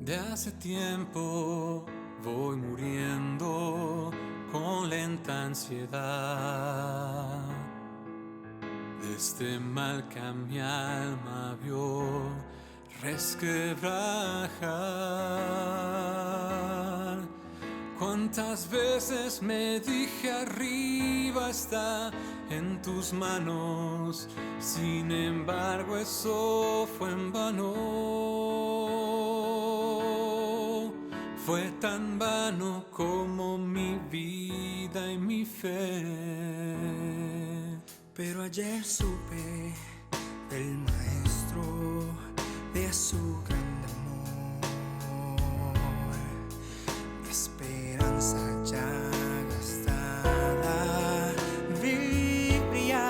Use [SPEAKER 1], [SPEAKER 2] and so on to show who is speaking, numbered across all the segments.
[SPEAKER 1] De hace tiempo voy muriendo con lenta ansiedad de este mal que a mi alma vio resquebrajar. Cuántas veces me dije arriba está en tus manos, sin embargo eso fue en vano. Fue tan vano como mi vida y mi fe.
[SPEAKER 2] Pero ayer supe del Maestro, de su gran amor, mi esperanza ya gastada vi brillar.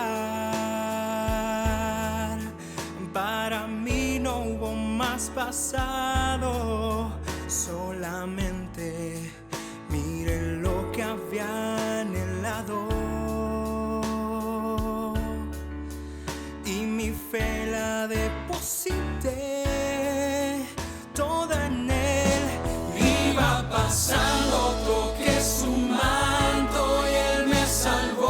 [SPEAKER 2] Para mí no hubo más pasado, solamente miré lo que había anhelado. Y mi fe la deposité toda en él.
[SPEAKER 1] Iba pasando, toqué su manto y él me salvó.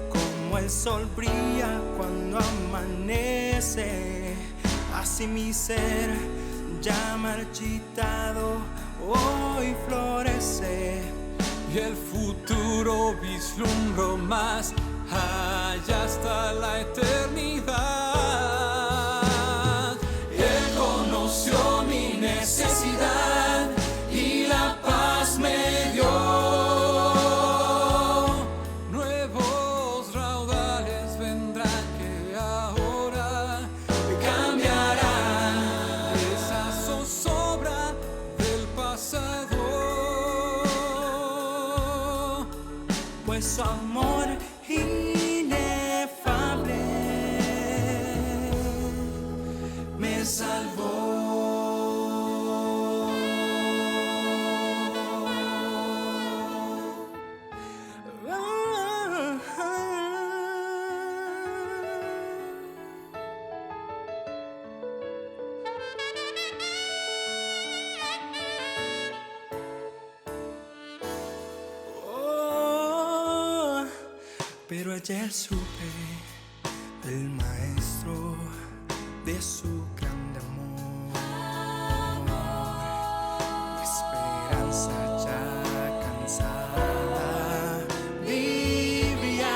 [SPEAKER 2] Como el sol brilla cuando amanece, así mi ser ya marchitado hoy florece.
[SPEAKER 1] Y el futuro vislumbro más allá hasta la eternidad. Él conoció mi necesidad y la paz me dio. Nuevos raudales vendrán que ahora cambiarán esa zozobra del pasado.
[SPEAKER 2] Pues su amor inefable me salvó. Pero ayer supe del Maestro, de su gran amor, mi esperanza ya cansada vi brillar.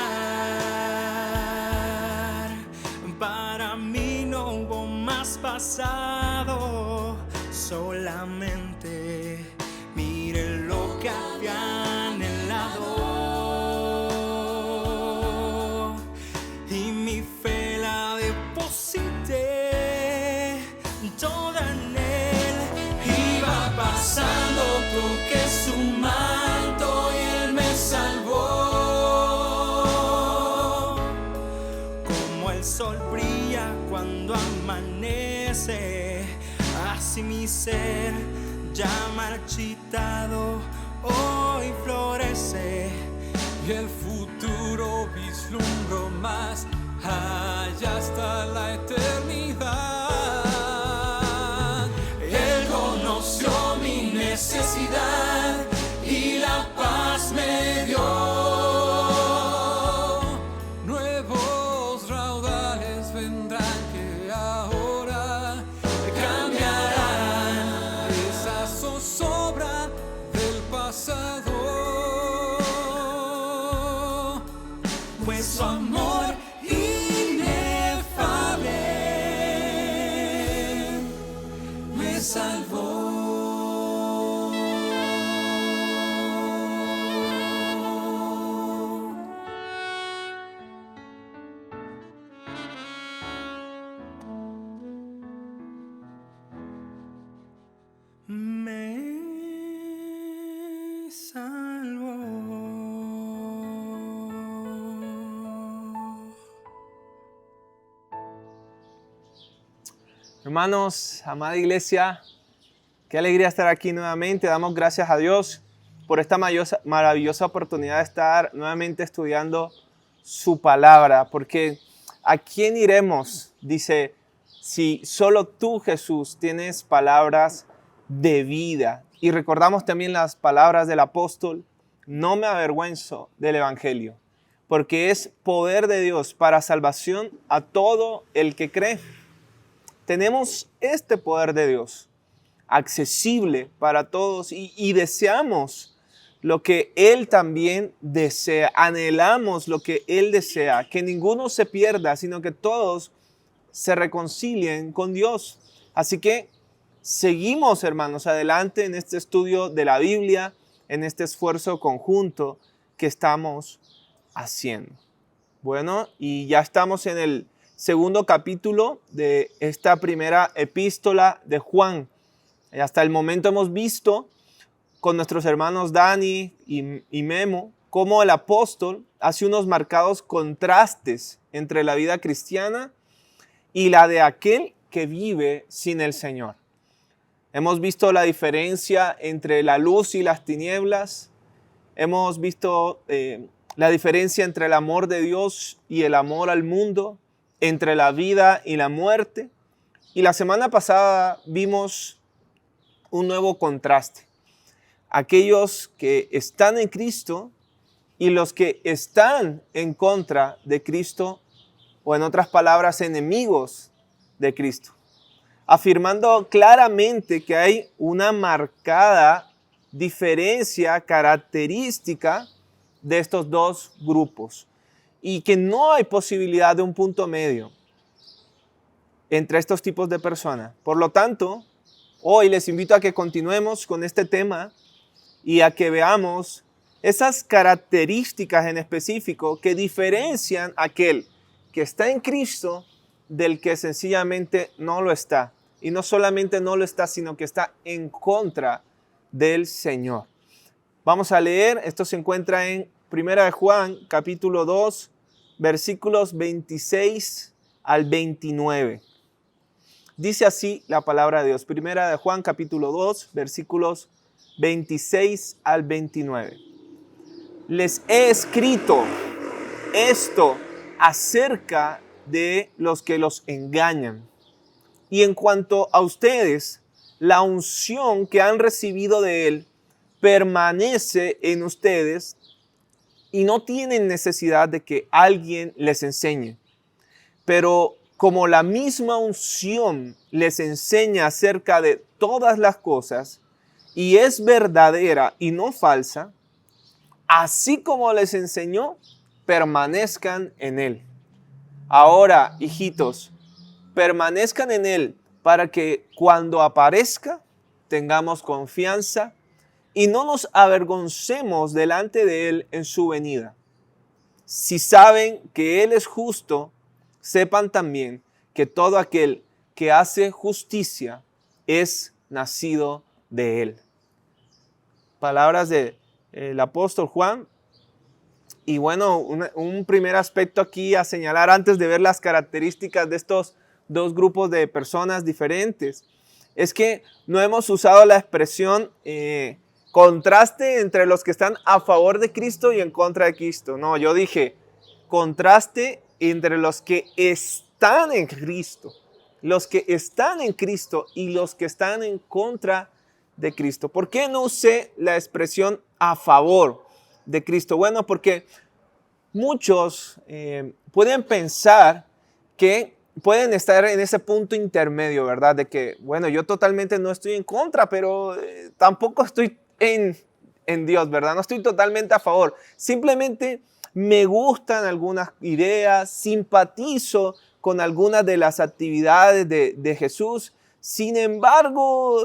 [SPEAKER 2] Para mí no hubo más pasado, solamente mire lo que había anhelado. Y mi fe la deposité toda en él.
[SPEAKER 1] Iba pasando, toqué su manto y él me salvó.
[SPEAKER 2] Como el sol brilla cuando amanece, así mi ser ya marchitado hoy florece.
[SPEAKER 1] Y el futuro vislumbro más allá hasta la eternidad. Él conoció mi necesidad y la paz me dio. Nuevos raudales vendrán que ahora cambiarán esa zozobra del pasado.
[SPEAKER 2] Pues su amor inefable
[SPEAKER 1] me salvó.
[SPEAKER 2] me salvó.
[SPEAKER 3] Hermanos, amada iglesia, qué alegría estar aquí nuevamente. Damos gracias a Dios por esta maravillosa oportunidad de estar nuevamente estudiando su palabra. Porque ¿a quién iremos? Dice, si solo tú, Jesús, tienes palabras de vida. Y recordamos también las palabras del apóstol: no me avergüenzo del evangelio, porque es poder de Dios para salvación a todo el que cree. Tenemos este poder de Dios accesible para todos y deseamos lo que Él también desea, anhelamos lo que Él desea, que ninguno se pierda, sino que todos se reconcilien con Dios. Así que seguimos, hermanos, adelante en este estudio de la Biblia, en este esfuerzo conjunto que estamos haciendo. Bueno, y ya estamos en el segundo capítulo de esta primera epístola de Juan. Hasta el momento hemos visto con nuestros hermanos Dani y Memo cómo el apóstol hace unos marcados contrastes entre la vida cristiana y la de aquel que vive sin el Señor. Hemos visto la diferencia entre la luz y las tinieblas. Hemos visto la diferencia entre el amor de Dios y el amor al mundo, entre la vida y la muerte. Y la semana pasada vimos un nuevo contraste. Aquellos que están en Cristo y los que están en contra de Cristo, o en otras palabras, enemigos de Cristo. Afirmando claramente que hay una marcada diferencia característica de estos dos grupos y que no hay posibilidad de un punto medio entre estos tipos de personas. Por lo tanto, hoy les invito a que continuemos con este tema y a que veamos esas características en específico que diferencian a aquel que está en Cristo del que sencillamente no lo está. Y no solamente no lo está, sino que está en contra del Señor. Vamos a leer, esto se encuentra en 1 de Juan, capítulo 2, versículos 26 al 29. Dice así la palabra de Dios. 1 de Juan, capítulo 2, versículos 26 al 29. Les he escrito esto acerca de los que los engañan. Y en cuanto a ustedes, la unción que han recibido de Él permanece en ustedes y no tienen necesidad de que alguien les enseñe. Pero como la misma unción les enseña acerca de todas las cosas y es verdadera y no falsa, así como les enseñó, permanezcan en Él. Ahora, hijitos, permanezcan en Él para que cuando aparezca tengamos confianza y no nos avergoncemos delante de Él en su venida. Si saben que Él es justo, sepan también que todo aquel que hace justicia es nacido de Él. Palabras del apóstol Juan. Y bueno, un primer aspecto aquí a señalar antes de ver las características de estos dos grupos de personas diferentes es que no hemos usado la expresión contraste entre los que están a favor de Cristo y en contra de Cristo. No, yo dije contraste entre los que están en Cristo, los que están en Cristo y los que están en contra de Cristo. ¿Por qué no usé la expresión a favor de Cristo? Bueno, porque muchos pueden pensar que pueden estar en ese punto intermedio, ¿verdad? De que, bueno, yo totalmente no estoy en contra, pero tampoco estoy en Dios, ¿verdad? No estoy totalmente a favor. Simplemente me gustan algunas ideas, simpatizo con algunas de las actividades de Jesús. Sin embargo,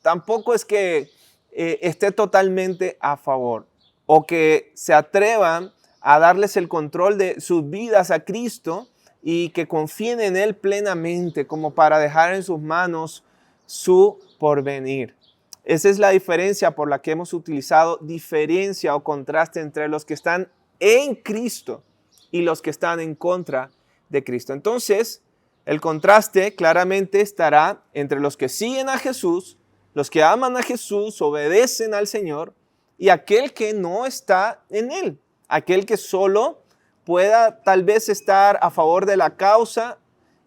[SPEAKER 3] tampoco es que esté totalmente a favor o que se atrevan a darles el control de sus vidas a Cristo y que confíen en Él plenamente como para dejar en sus manos su porvenir. Esa es la diferencia por la que hemos utilizado diferencia o contraste entre los que están en Cristo y los que están en contra de Cristo. Entonces, el contraste claramente estará entre los que siguen a Jesús, los que aman a Jesús, obedecen al Señor, y aquel que no está en Él, aquel que solo pueda tal vez estar a favor de la causa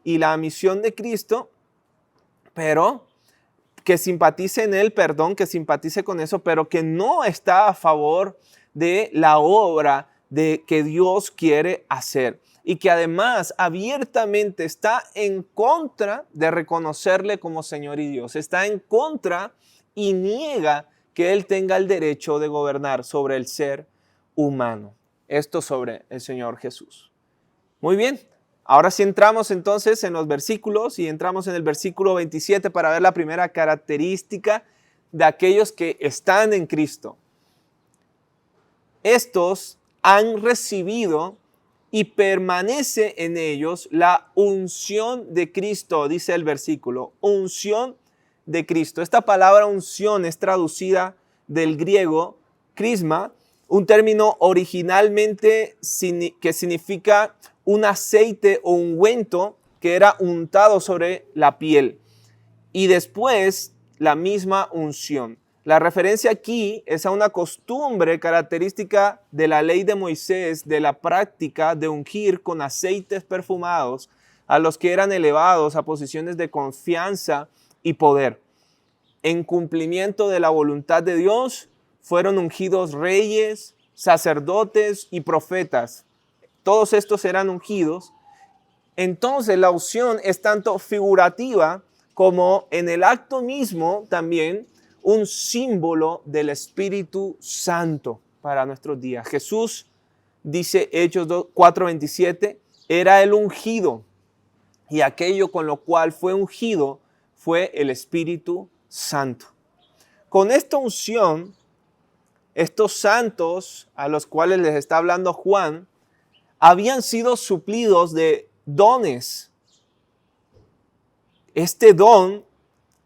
[SPEAKER 3] y la misión de Cristo, pero que simpatice en él, que simpatice con eso, pero que no está a favor de la obra que Dios quiere hacer. Y que además abiertamente está en contra de reconocerle como Señor y Dios. Está en contra y niega que Él tenga el derecho de gobernar sobre el ser humano. Esto sobre el Señor Jesús. Muy bien, ahora sí entramos entonces en los versículos y entramos en el versículo 27 para ver la primera característica de aquellos que están en Cristo. Estos han recibido y permanece en ellos la unción de Cristo, dice el versículo, unción de Cristo. Esta palabra unción es traducida del griego crisma, un término originalmente que significa un aceite o ungüento que era untado sobre la piel y después la misma unción. La referencia aquí es a una costumbre característica de la ley de Moisés, de la práctica de ungir con aceites perfumados a los que eran elevados a posiciones de confianza y poder. En cumplimiento de la voluntad de Dios, fueron ungidos reyes, sacerdotes y profetas. Todos estos eran ungidos. Entonces la unción es tanto figurativa como en el acto mismo también un símbolo del Espíritu Santo para nuestros días. Jesús, dice Hechos 4:27, era el ungido y aquello con lo cual fue ungido fue el Espíritu Santo. Con esta unción, estos santos a los cuales les está hablando Juan, habían sido suplidos de dones. Este don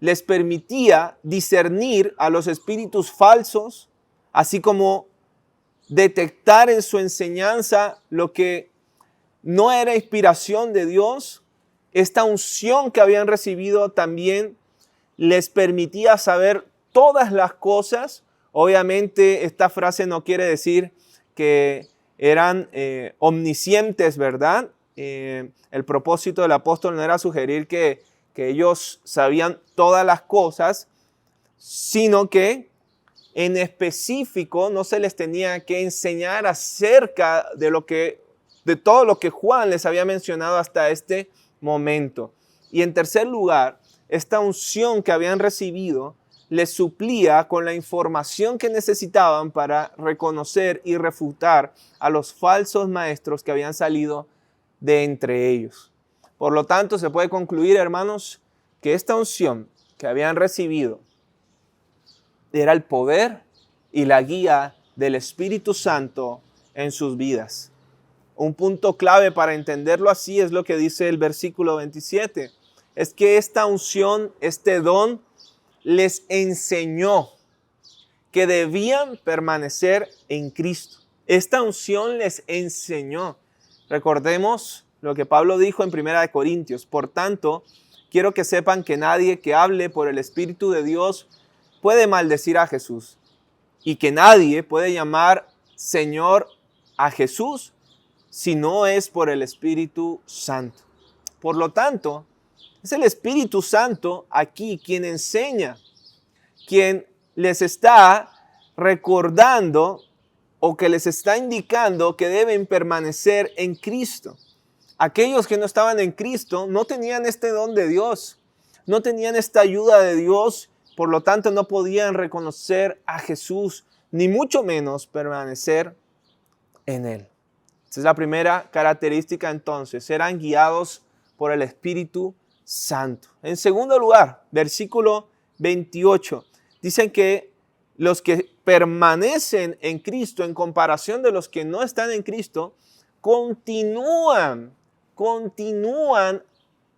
[SPEAKER 3] les permitía discernir a los espíritus falsos, así como detectar en su enseñanza lo que no era inspiración de Dios. Esta unción que habían recibido también les permitía saber todas las cosas. Obviamente esta frase no quiere decir que eran omniscientes, ¿verdad? El propósito del apóstol no era sugerir que ellos sabían todas las cosas, sino que en específico no se les tenía que enseñar acerca de todo lo que Juan les había mencionado hasta este momento. Y en tercer lugar, esta unción que habían recibido les suplía con la información que necesitaban para reconocer y refutar a los falsos maestros que habían salido de entre ellos. Por lo tanto, se puede concluir, hermanos, que esta unción que habían recibido era el poder y la guía del Espíritu Santo en sus vidas. Un punto clave para entenderlo así es lo que dice el versículo 27. Es que esta unción, este don, les enseñó que debían permanecer en Cristo. Esta unción les enseñó. Recordemos lo que Pablo dijo en 1 Corintios. Por tanto, quiero que sepan que nadie que hable por el Espíritu de Dios puede maldecir a Jesús. Y que nadie puede llamar Señor a Jesús si no es por el Espíritu Santo. Por lo tanto, es el Espíritu Santo aquí quien enseña, quien les está recordando o que les está indicando que deben permanecer en Cristo. Aquellos que no estaban en Cristo no tenían este don de Dios, no tenían esta ayuda de Dios, por lo tanto no podían reconocer a Jesús, ni mucho menos permanecer en Él. Esa es la primera característica entonces, eran guiados por el Espíritu Santo. En segundo lugar, versículo 28, dicen que los que permanecen en Cristo en comparación de los que no están en Cristo, continúan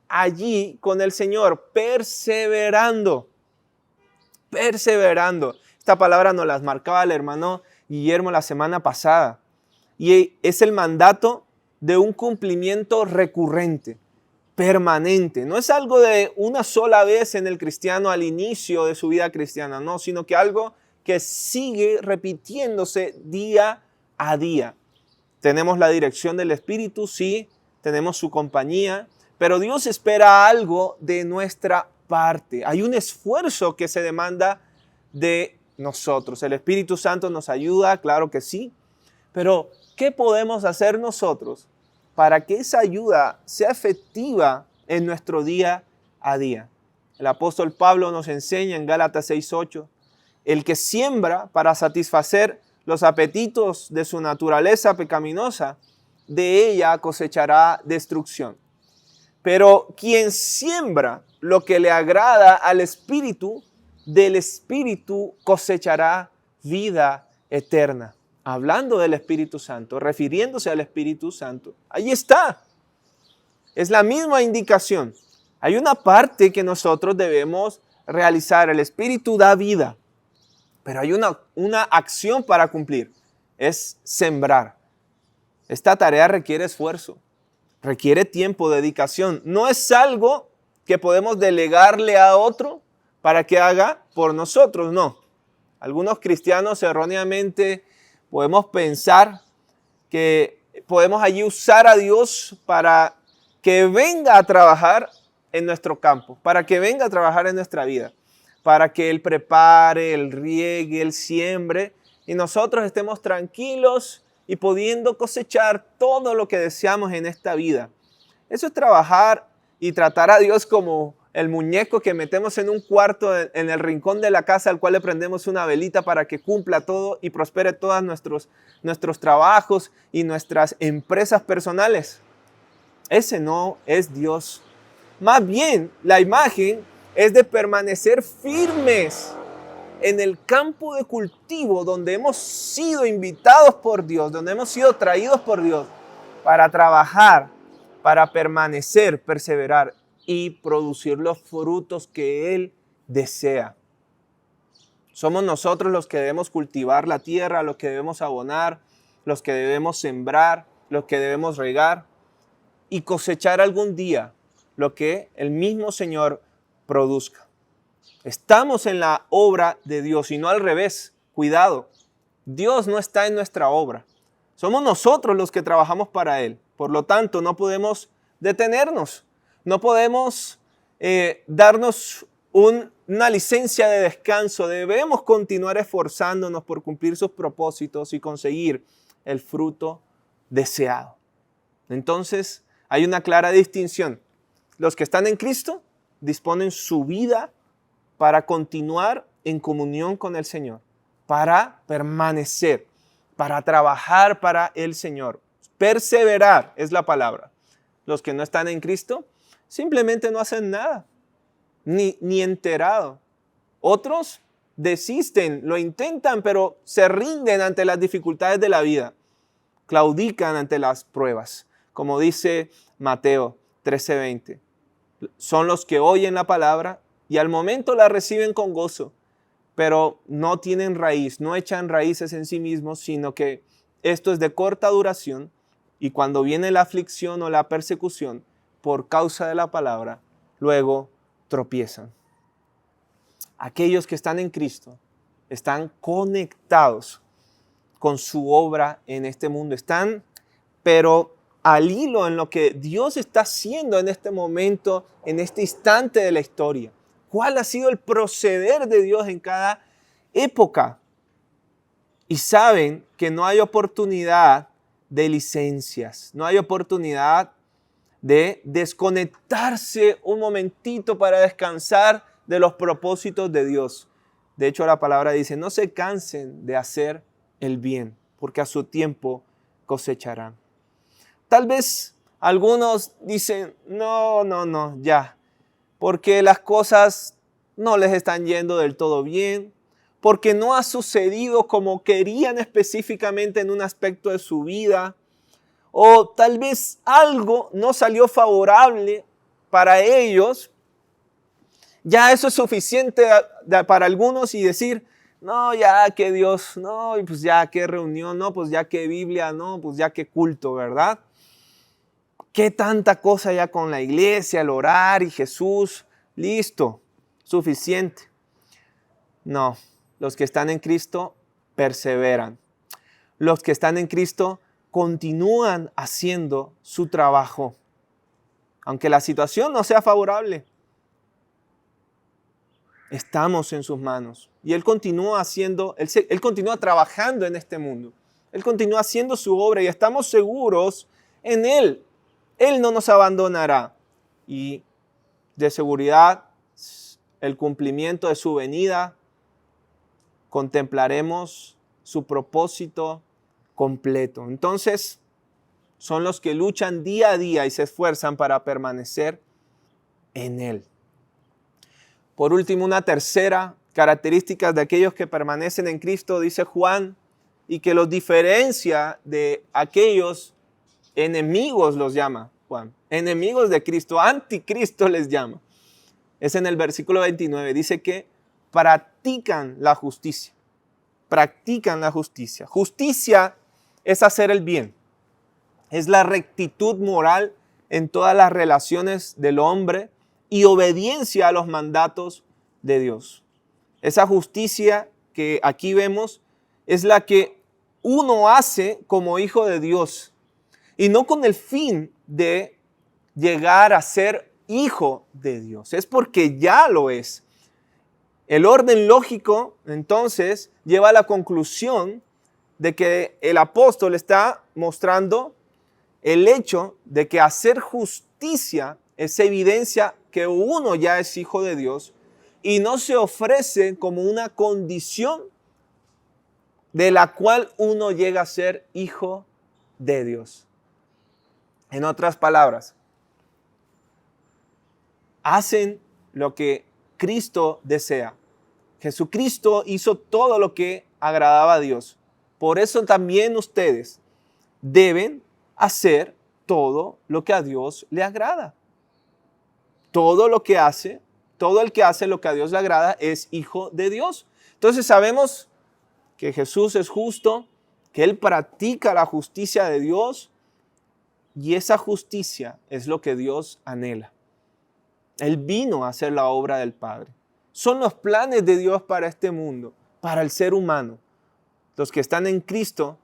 [SPEAKER 3] allí con el Señor, perseverando. Esta palabra nos las marcaba el hermano Guillermo la semana pasada. Y es el mandato de un cumplimiento recurrente, permanente. No es algo de una sola vez en el cristiano al inicio de su vida cristiana, no, sino que algo que sigue repitiéndose día a día. Tenemos la dirección del Espíritu, sí, tenemos su compañía, pero Dios espera algo de nuestra parte. Hay un esfuerzo que se demanda de nosotros. El Espíritu Santo nos ayuda, claro que sí, pero ¿qué podemos hacer nosotros para que esa ayuda sea efectiva en nuestro día a día? El apóstol Pablo nos enseña en Gálatas 6:8, el que siembra para satisfacer los apetitos de su naturaleza pecaminosa, de ella cosechará destrucción. Pero quien siembra lo que le agrada al Espíritu, del Espíritu cosechará vida eterna. Hablando del Espíritu Santo, refiriéndose al Espíritu Santo. Ahí está. Es la misma indicación. Hay una parte que nosotros debemos realizar. El Espíritu da vida, pero hay una acción para cumplir. Es sembrar. Esta tarea requiere esfuerzo, requiere tiempo, dedicación. No es algo que podemos delegarle a otro para que haga por nosotros, no. Algunos cristianos erróneamente podemos pensar que podemos allí usar a Dios para que venga a trabajar en nuestro campo, para que venga a trabajar en nuestra vida, para que Él prepare, Él riegue, Él siembre y nosotros estemos tranquilos y pudiendo cosechar todo lo que deseamos en esta vida. Eso es trabajar y tratar a Dios como el muñeco que metemos en un cuarto en el rincón de la casa al cual le prendemos una velita para que cumpla todo y prospere todos nuestros trabajos y nuestras empresas personales. Ese no es Dios. Más bien, la imagen es de permanecer firmes en el campo de cultivo donde hemos sido invitados por Dios, donde hemos sido traídos por Dios para trabajar, para permanecer, perseverar y producir los frutos que Él desea. Somos nosotros los que debemos cultivar la tierra, los que debemos abonar, los que debemos sembrar, los que debemos regar y cosechar algún día lo que el mismo Señor produzca. Estamos en la obra de Dios y no al revés. Cuidado, Dios no está en nuestra obra. Somos nosotros los que trabajamos para Él. Por lo tanto, no podemos detenernos. No podemos darnos una licencia de descanso. Debemos continuar esforzándonos por cumplir sus propósitos y conseguir el fruto deseado. Entonces, hay una clara distinción. Los que están en Cristo disponen su vida para continuar en comunión con el Señor, para permanecer, para trabajar para el Señor. Perseverar es la palabra. Los que no están en Cristo simplemente no hacen nada, ni enterado. Otros desisten, lo intentan, pero se rinden ante las dificultades de la vida. Claudican ante las pruebas, como dice Mateo 13:20. Son los que oyen la palabra y al momento la reciben con gozo, pero no tienen raíz, no echan raíces en sí mismos, sino que esto es de corta duración y cuando viene la aflicción o la persecución por causa de la palabra, luego tropiezan. Aquellos que están en Cristo están conectados con su obra en este mundo, están pero al hilo en lo que Dios está haciendo en este momento, en este instante de la historia. ¿Cuál ha sido el proceder de Dios en cada época? Y saben que no hay oportunidad de licencias, no hay oportunidad de desconectarse un momentito para descansar de los propósitos de Dios. De hecho, la palabra dice, no se cansen de hacer el bien, porque a su tiempo cosecharán. Tal vez algunos dicen, no, ya, porque las cosas no les están yendo del todo bien, porque no ha sucedido como querían específicamente en un aspecto de su vida, o tal vez algo no salió favorable para ellos. Ya eso es suficiente para algunos y decir, no, ya que Dios, no, y pues ya que reunión, no, pues ya que Biblia, no, pues ya que culto, ¿verdad? ¿Qué tanta cosa ya con la iglesia, el orar y Jesús? Listo, suficiente. No, los que están en Cristo perseveran. Los que están en Cristo continúan haciendo su trabajo. Aunque la situación no sea favorable, estamos en sus manos. Y Él continúa Él continúa trabajando en este mundo. Él continúa haciendo su obra y estamos seguros en Él. Él no nos abandonará. Y de seguridad, el cumplimiento de su venida, contemplaremos su propósito completo. Entonces, son los que luchan día a día y se esfuerzan para permanecer en Él. Por último, una tercera característica de aquellos que permanecen en Cristo, dice Juan, y que los diferencia de aquellos enemigos, los llama Juan, enemigos de Cristo, anticristo les llama. Es en el versículo 29, dice que practican la justicia. Practican la justicia. Justicia es hacer el bien. Es la rectitud moral en todas las relaciones del hombre y obediencia a los mandatos de Dios. Esa justicia que aquí vemos es la que uno hace como hijo de Dios y no con el fin de llegar a ser hijo de Dios. Es porque ya lo es. El orden lógico, entonces, lleva a la conclusión de que el apóstol está mostrando el hecho de que hacer justicia es evidencia que uno ya es hijo de Dios y no se ofrece como una condición de la cual uno llega a ser hijo de Dios. En otras palabras, hacen lo que Cristo desea. Jesucristo hizo todo lo que agradaba a Dios. Por eso también ustedes deben hacer todo lo que a Dios le agrada. Todo el que hace lo que a Dios le agrada es hijo de Dios. Entonces sabemos que Jesús es justo, que Él practica la justicia de Dios y esa justicia es lo que Dios anhela. Él vino a hacer la obra del Padre. Son los planes de Dios para este mundo, para el ser humano. Los que están en Cristo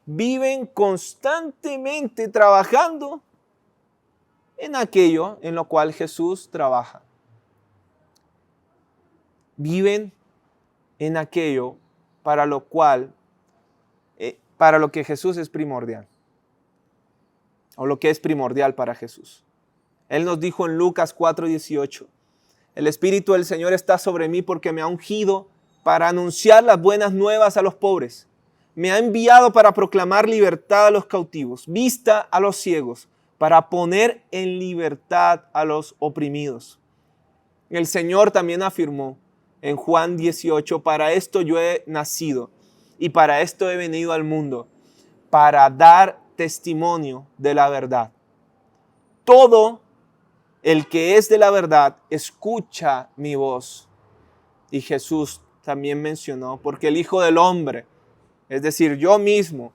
[SPEAKER 3] viven constantemente trabajando en aquello en lo cual Jesús trabaja. Viven en aquello para lo que Jesús es primordial. O lo que es primordial para Jesús. Él nos dijo en Lucas 4:18, el Espíritu del Señor está sobre mí porque me ha ungido para anunciar las buenas nuevas a los pobres. Me ha enviado para proclamar libertad a los cautivos, vista a los ciegos, para poner en libertad a los oprimidos. El Señor también afirmó en Juan 18, para esto yo he nacido y para esto he venido al mundo, para dar testimonio de la verdad. Todo el que es de la verdad escucha mi voz. Y Jesús también mencionó, porque el Hijo del Hombre, es decir, yo mismo,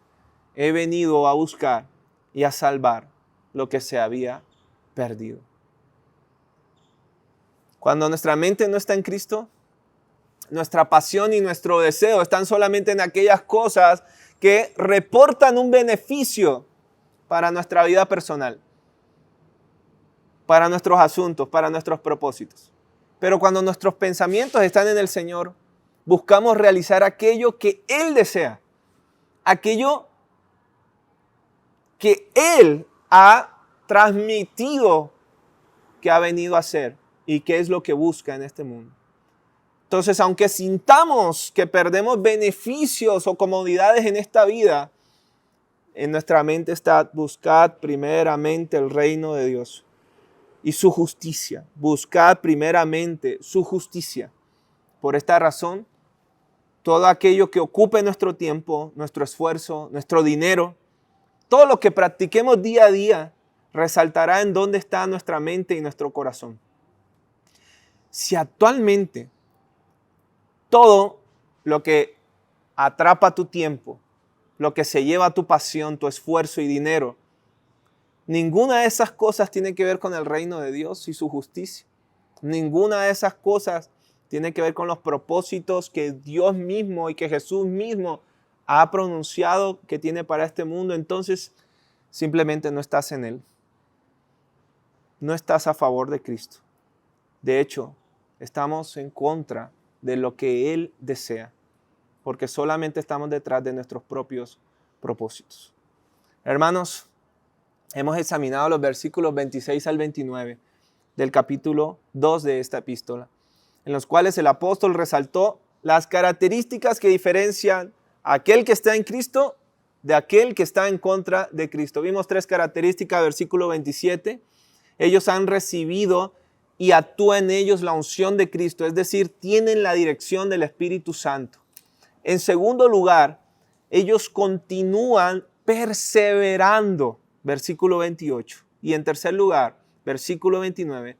[SPEAKER 3] he venido a buscar y a salvar lo que se había perdido. Cuando nuestra mente no está en Cristo, nuestra pasión y nuestro deseo están solamente en aquellas cosas que reportan un beneficio para nuestra vida personal, para nuestros asuntos, para nuestros propósitos. Pero cuando nuestros pensamientos están en el Señor, buscamos realizar aquello que Él desea, aquello que Él ha transmitido que ha venido a hacer y que es lo que busca en este mundo. Entonces, aunque sintamos que perdemos beneficios o comodidades en esta vida, en nuestra mente está: buscad primeramente el reino de Dios y su justicia. Buscad primeramente su justicia. Por esta razón, todo aquello que ocupe nuestro tiempo, nuestro esfuerzo, nuestro dinero, todo lo que practiquemos día a día, resaltará en dónde está nuestra mente y nuestro corazón. Si actualmente todo lo que atrapa tu tiempo, lo que se lleva tu pasión, tu esfuerzo y dinero, ninguna de esas cosas tiene que ver con el reino de Dios y su justicia. Ninguna de esas cosas tiene que ver con los propósitos que Dios mismo y que Jesús mismo ha pronunciado que tiene para este mundo. Entonces, simplemente no estás en Él. no estás a favor de Cristo. De hecho, estamos en contra de lo que Él desea, porque solamente estamos detrás de nuestros propios propósitos. Hermanos, hemos examinado los versículos 26 al 29 del capítulo 2 de esta epístola, en los cuales el apóstol resaltó las características que diferencian a aquel que está en Cristo de aquel que está en contra de Cristo. Vimos 3 características, versículo 27. Ellos han recibido y actúa en ellos la unción de Cristo, es decir, tienen la dirección del Espíritu Santo. En segundo lugar, ellos continúan perseverando, versículo 28. Y en tercer lugar, versículo 29,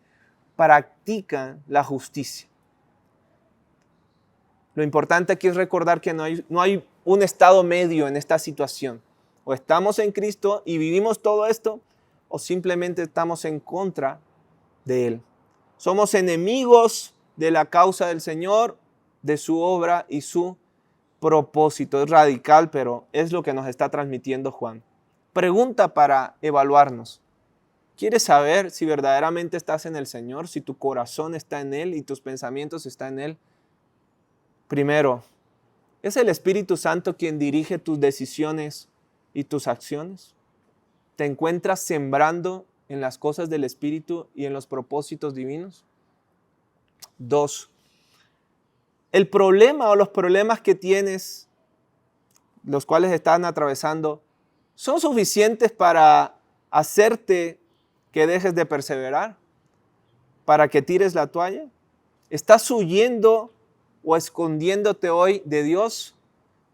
[SPEAKER 3] practican la justicia. Lo importante aquí es recordar que no hay un estado medio en esta situación. O estamos en Cristo y vivimos todo esto, o simplemente estamos en contra de Él. Somos enemigos de la causa del Señor, de su obra y su propósito. Es radical, pero es lo que nos está transmitiendo Juan. Pregunta para evaluarnos. ¿Quieres saber si verdaderamente estás en el Señor? Si tu corazón está en Él y tus pensamientos están en Él. Primero, ¿es el Espíritu Santo quien dirige tus decisiones y tus acciones? ¿Te encuentras sembrando en las cosas del Espíritu y en los propósitos divinos? 2. El problema o los problemas que tienes, los cuales están atravesando, ¿son suficientes para hacerte que dejes de perseverar? ¿Para que tires la toalla? ¿Estás huyendo o escondiéndote hoy de Dios?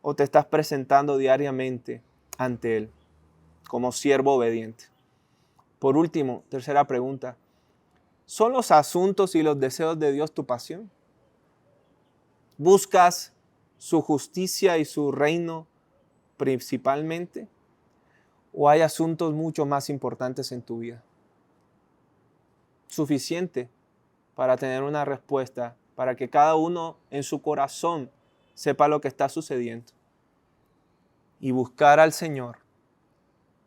[SPEAKER 3] ¿O te estás presentando diariamente ante Él como siervo obediente? Por último, tercera pregunta. ¿Son los asuntos y los deseos de Dios tu pasión? ¿Buscas su justicia y su reino principalmente? ¿O hay asuntos mucho más importantes en tu vida? Suficiente para tener una respuesta, para que cada uno en su corazón sepa lo que está sucediendo y buscar al Señor.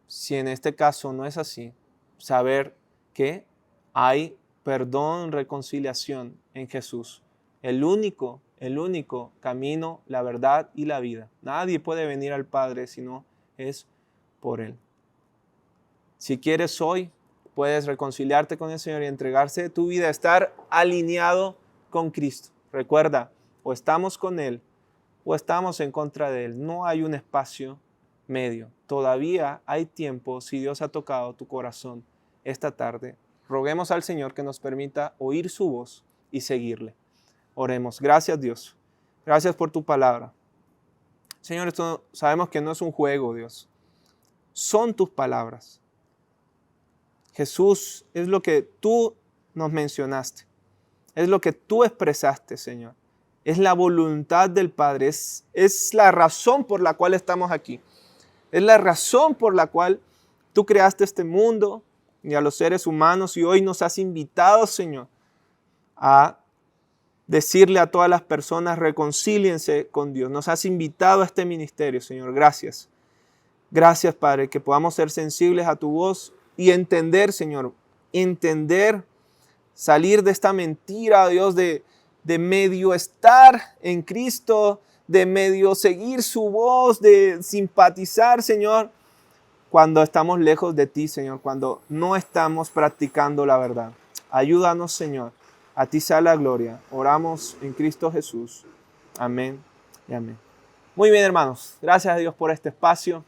[SPEAKER 3] Si en este caso no es así, saber que hay perdón, reconciliación en Jesús. El único camino, la verdad y la vida. Nadie puede venir al Padre si no es por Él. Si quieres hoy, puedes reconciliarte con el Señor y entregarse de tu vida, estar alineado con Cristo. Recuerda, o estamos con Él o estamos en contra de Él. No hay un espacio medio. Todavía hay tiempo si Dios ha tocado tu corazón esta tarde. Roguemos al Señor que nos permita oír su voz y seguirle. Oremos. Gracias, Dios. Gracias por tu palabra. Señor, esto sabemos que no es un juego, Dios. Son tus palabras. Jesús, es lo que tú nos mencionaste. Es lo que tú expresaste, Señor. Es la voluntad del Padre. Es la razón por la cual estamos aquí. Es la razón por la cual tú creaste este mundo y a los seres humanos, y hoy nos has invitado, Señor, a decirle a todas las personas, reconcíliense con Dios. Nos has invitado a este ministerio, Señor. Gracias. Gracias, Padre, que podamos ser sensibles a tu voz y entender, Señor, salir de esta mentira, Dios, de medio estar en Cristo, de medio seguir su voz, de simpatizar, Señor, cuando estamos lejos de ti, Señor, cuando no estamos practicando la verdad. Ayúdanos, Señor. A ti sea la gloria. Oramos en Cristo Jesús. Amén y amén. Muy bien, hermanos. Gracias a Dios por este espacio.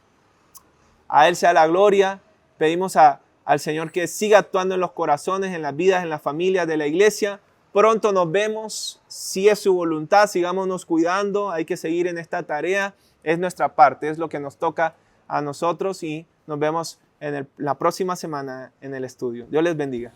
[SPEAKER 3] A Él sea la gloria. Pedimos al Señor que siga actuando en los corazones, en las vidas, en las familias de la iglesia. Pronto nos vemos. Si es su voluntad, sigámonos cuidando. Hay que seguir en esta tarea. Es nuestra parte, es lo que nos toca a nosotros, y nos vemos en la próxima semana en el estudio. Dios les bendiga.